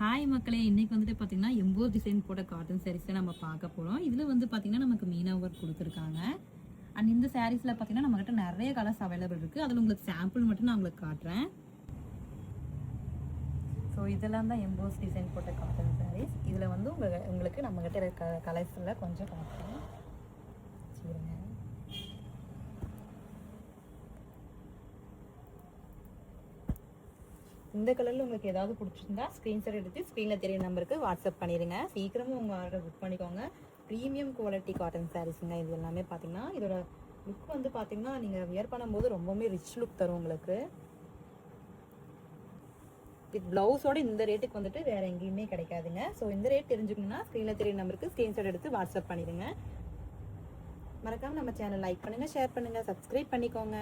Hi மக்களே, இன்னைக்கு வந்துட்டு பார்த்தீங்கன்னா எம்போஸ் டிசைன் போட்ட காட்டன் சாரீஸ் தான் நம்ம பார்க்க போகிறோம். இதில் வந்து பார்த்தீங்கன்னா நமக்கு மீனா ஒர்க் கொடுத்துருக்காங்க. அண்ட் இந்த சாரீஸில் பார்த்தீங்கன்னா நம்மகிட்ட நிறைய கலர்ஸ் அவைலபிள் இருக்குது. அதில் உங்களுக்கு சாம்பிள் மட்டும் நான் உங்களுக்கு காட்டுறேன். ஸோ இதெல்லாம் தான் எம்போஸ் டிசைன் போட்ட காட்டன் சாரீஸ். இதில் வந்து உங்களுக்கு நம்மகிட்ட இருக்க கலர்ஸில் கொஞ்சம் காட்டுறேன். சரிங்க. இந்த கலரில் உங்களுக்கு ஏதாவது பிடிச்சிருந்தா ஸ்க்ரீன்ஷாட் எடுத்து ஸ்க்ரீனில் தெரிய நம்பருக்கு வாட்ஸ்அப் பண்ணிடுங்க. சீக்கிரமும் உங்கள் ஆர்டர் புக் பண்ணிக்கோங்க. ப்ரீமியம் குவாலிட்டி காட்டன் சாரீஸுங்க இது எல்லாமே பார்த்தீங்கன்னா. இதோட லுக் வந்து பார்த்தீங்கன்னா நீங்கள் வியர் பண்ணும்போது ரொம்பவுமே ரிச் லுக் தரும் உங்களுக்கு. வித் ப்ளவுஸோட இந்த ரேட்டுக்கு வந்துட்டு வேறு எங்கேயுமே கிடைக்காதுங்க. ஸோ இந்த ரேட் தெரிஞ்சுக்கணுன்னா ஸ்க்ரீனில் தெரிய நம்பருக்கு ஸ்க்ரீன்ஷாட் எடுத்து வாட்ஸ்அப் பண்ணிடுங்க. மறக்காமல் நம்ம சேனல் லைக் பண்ணுங்கள், ஷேர் பண்ணுங்கள், சப்ஸ்கிரைப் பண்ணிக்கோங்க.